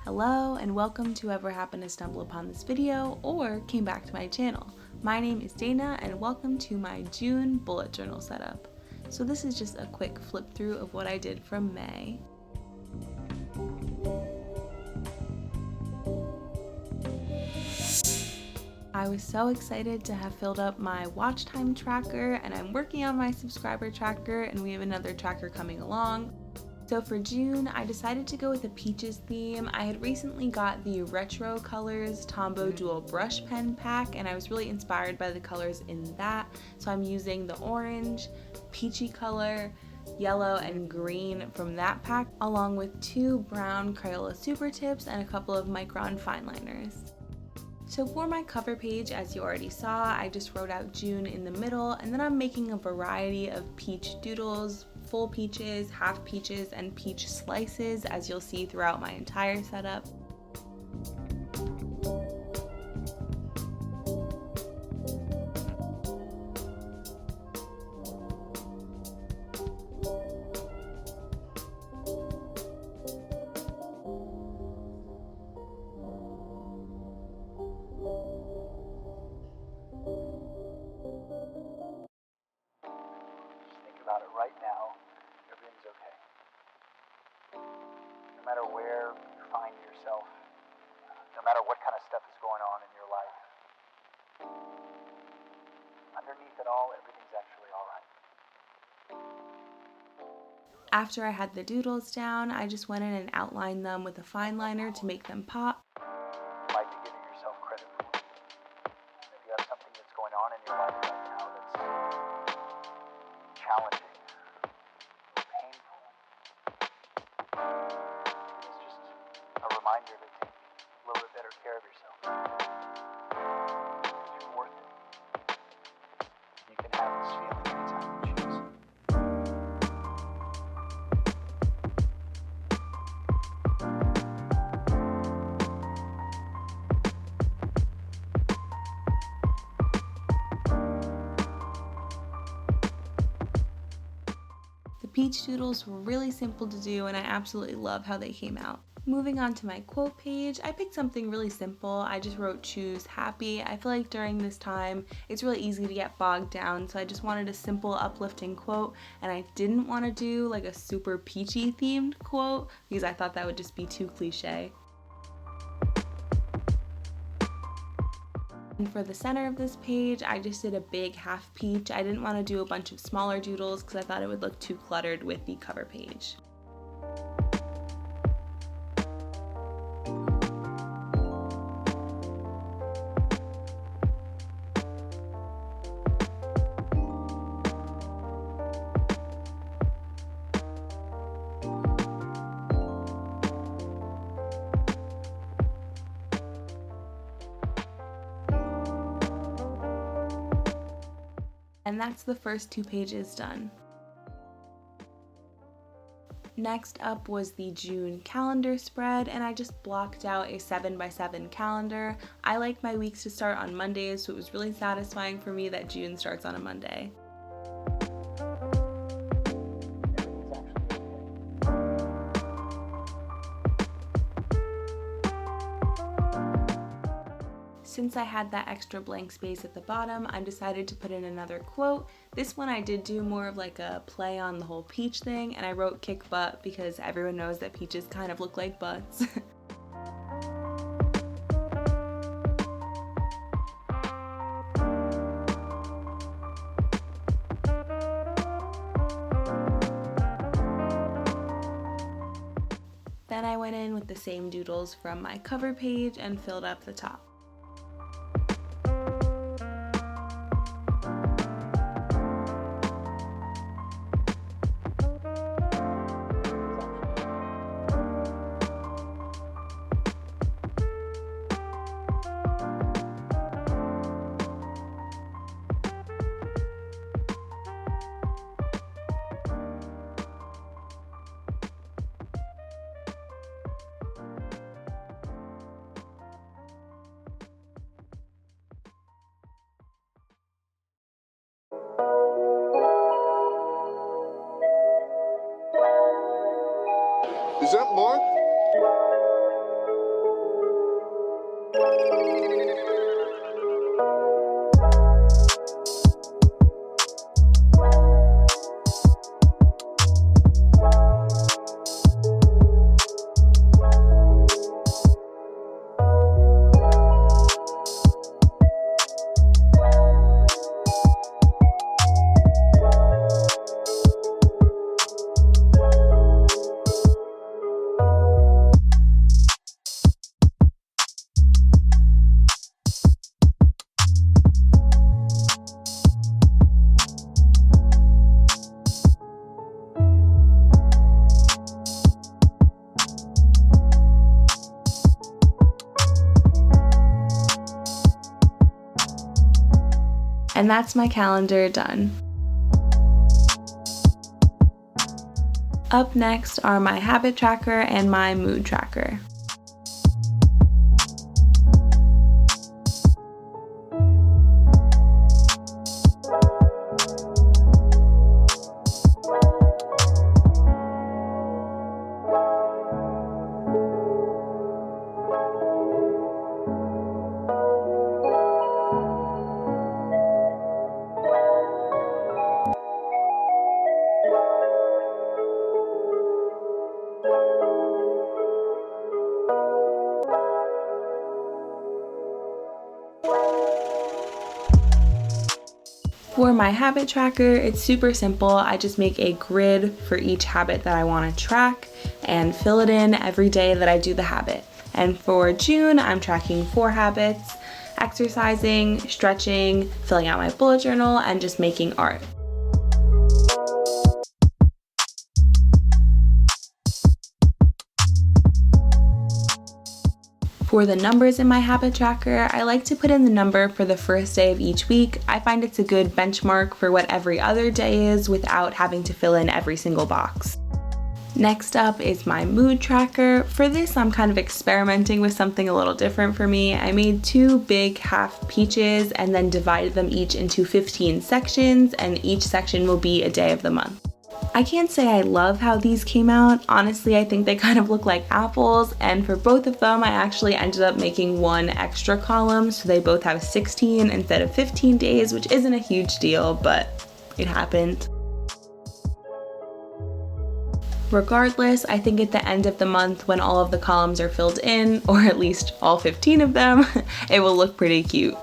Hello and welcome to whoever happened to stumble upon this video or came back to my channel. My name is Dana and welcome to my June bullet journal setup. So this is just a quick flip through of what I did from May. I was so excited to have filled up my watch time tracker, and I'm working on my subscriber tracker, and we have another tracker coming along. So for June, I decided to go with a peaches theme. I had recently got the Retro Colors Tombow Dual Brush Pen pack, and I was really inspired by the colors in that. So I'm using the orange, peachy color, yellow, and green from that pack, along with 2 brown Crayola Super Tips and a couple of Micron fine liners. So for my cover page, as you already saw, I just wrote out June in the middle, and then I'm making a variety of peach doodles, full peaches, half peaches, and peach slices, as you'll see throughout my entire setup. About it right now, everything's okay. No matter where you find yourself, no matter what kind of stuff is going on in your life, underneath it all, everything's actually all right. After I had the doodles down, I just went in and outlined them with a fine liner to make them pop. You might be giving yourself credit for it. If you have something that's going on in your life right now that's challenging, painful, it's just a reminder to take a little bit better care of yourself. Because you're worth it. You can have this feeling anytime you choose. The peach doodles were really simple to do, and I absolutely love how they came out. Moving on to my quote page, I picked something really simple. I just wrote choose happy. I feel like during this time, it's really easy to get bogged down, so I just wanted a simple uplifting quote, and I didn't want to do like a super peachy themed quote because I thought that would just be too cliche. And for the center of this page, I just did a big half peach. I didn't want to do a bunch of smaller doodles because I thought it would look too cluttered with the cover page. And that's the first 2 pages done. Next up was the June calendar spread, and I just blocked out a 7x7 calendar. I like my weeks to start on Mondays, so it was really satisfying for me that June starts on a Monday. Since I had that extra blank space at the bottom, I decided to put in another quote. This one I did do more of like a play on the whole peach thing, and I wrote kick butt because everyone knows that peaches kind of look like butts. Then I went in with the same doodles from my cover page and filled up the top. Is that Mark? And that's my calendar done. Up next are my habit tracker and my mood tracker. For my habit tracker, it's super simple. I just make a grid for each habit that I want to track and fill it in every day that I do the habit. And for June, I'm tracking 4 habits: exercising, stretching, filling out my bullet journal, and just making art. For the numbers in my habit tracker, I like to put in the number for the first day of each week. I find it's a good benchmark for what every other day is without having to fill in every single box. Next up is my mood tracker. For this, I'm kind of experimenting with something a little different for me. I made 2 big half peaches and then divided them each into 15 sections, and each section will be a day of the month. I can't say I love how these came out. Honestly, I think they kind of look like apples, and for both of them, I actually ended up making 1 extra column, so they both have 16 instead of 15 days, which isn't a huge deal, but it happened. Regardless, I think at the end of the month, when all of the columns are filled in, or at least all 15 of them, it will look pretty cute.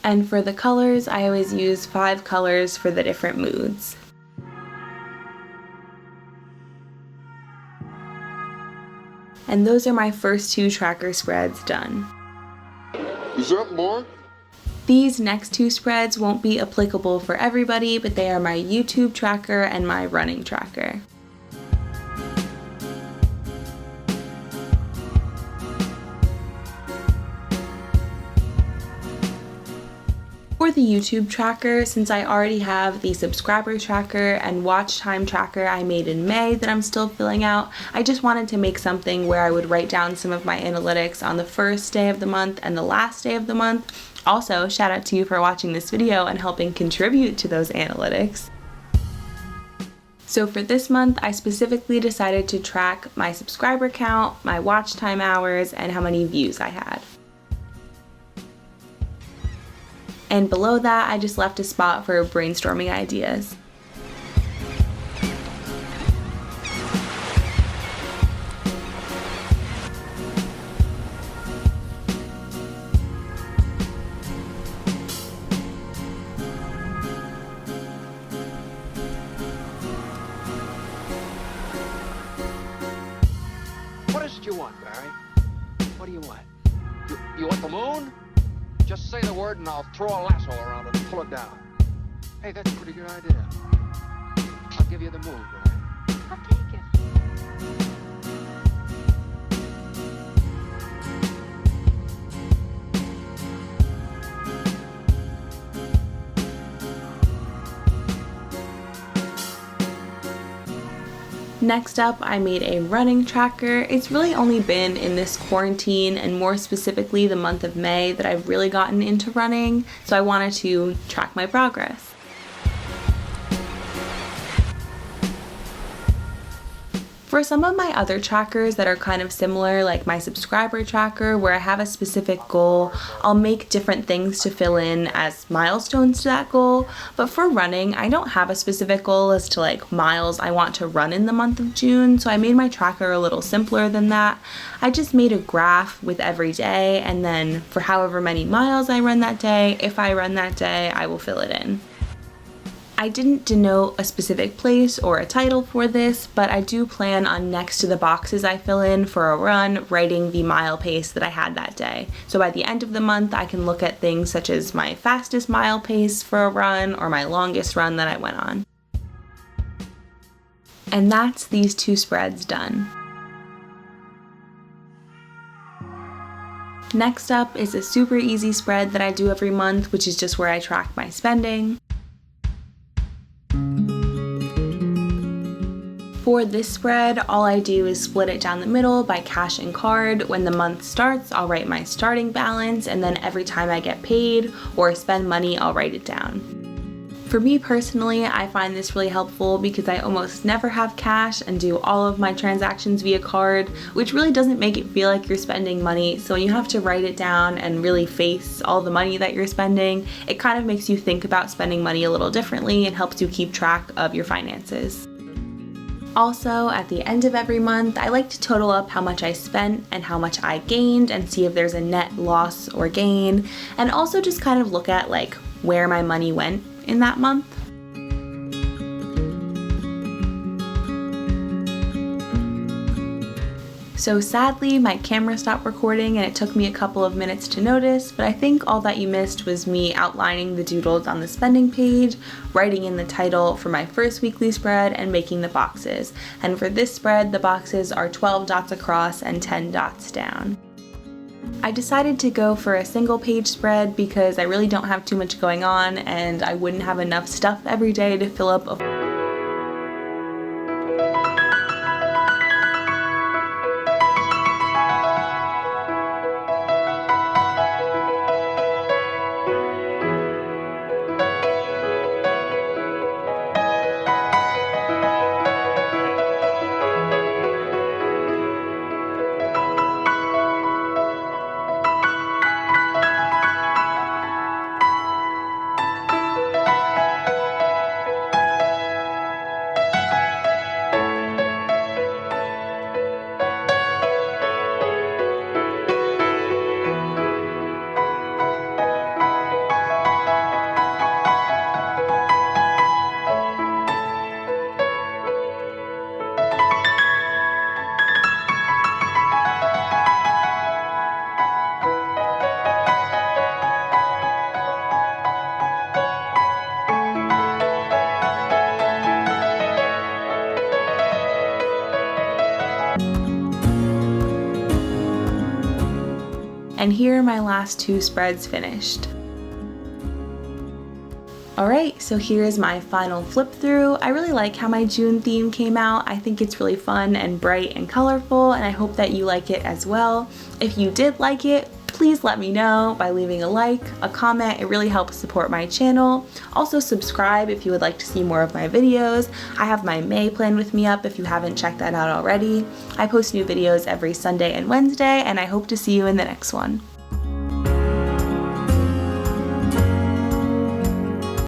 And for the colors, I always use 5 colors for the different moods. And those are my first 2 tracker spreads done. Is that more? These next 2 spreads won't be applicable for everybody, but they are my YouTube tracker and my running tracker. For the YouTube tracker, since I already have the subscriber tracker and watch time tracker I made in May that I'm still filling out, I just wanted to make something where I would write down some of my analytics on the first day of the month and the last day of the month. Also, shout out to you for watching this video and helping contribute to those analytics. So for this month, I specifically decided to track my subscriber count, my watch time hours, and how many views I had. And below that, I just left a spot for brainstorming ideas. What is it you want, Barry? What do you want? You want the moon? Just say the word and I'll throw a lasso around it and pull it down. Hey, that's a pretty good idea. I'll give you the moon, Barry. I'll take it. Next up, I made a running tracker. It's really only been in this quarantine, and more specifically the month of May, that I've really gotten into running, so I wanted to track my progress. For some of my other trackers that are kind of similar, like my subscriber tracker, where I have a specific goal, I'll make different things to fill in as milestones to that goal. But for running, I don't have a specific goal as to like miles I want to run in the month of June, so I made my tracker a little simpler than that. I just made a graph with every day, and then for however many miles I run that day, if I run that day, I will fill it in. I didn't denote a specific place or a title for this, but I do plan on next to the boxes I fill in for a run, writing the mile pace that I had that day. So by the end of the month, I can look at things such as my fastest mile pace for a run or my longest run that I went on. And that's these 2 spreads done. Next up is a super easy spread that I do every month, which is just where I track my spending. For this spread, all I do is split it down the middle by cash and card. When the month starts, I'll write my starting balance, and then every time I get paid or spend money, I'll write it down. For me personally, I find this really helpful because I almost never have cash and do all of my transactions via card, which really doesn't make it feel like you're spending money. So when you have to write it down and really face all the money that you're spending, it kind of makes you think about spending money a little differently and helps you keep track of your finances. Also, at the end of every month, I like to total up how much I spent and how much I gained and see if there's a net loss or gain, and also just kind of look at like where my money went in that month. So sadly, my camera stopped recording and it took me a couple of minutes to notice, but I think all that you missed was me outlining the doodles on the spending page, writing in the title for my first weekly spread, and making the boxes. And for this spread, the boxes are 12 dots across and 10 dots down. I decided to go for a single page spread because I really don't have too much going on and I wouldn't have enough stuff every day to fill up a and here are my last 2 spreads finished. Alright, so here's my final flip through. I really like how my June theme came out. I think it's really fun and bright and colorful, and I hope that you like it as well. If you did like it, please let me know by leaving a like, a comment. It really helps support my channel. Also subscribe if you would like to see more of my videos. I have my May plan with me up if you haven't checked that out already. I post new videos every Sunday and Wednesday, and I hope to see you in the next one.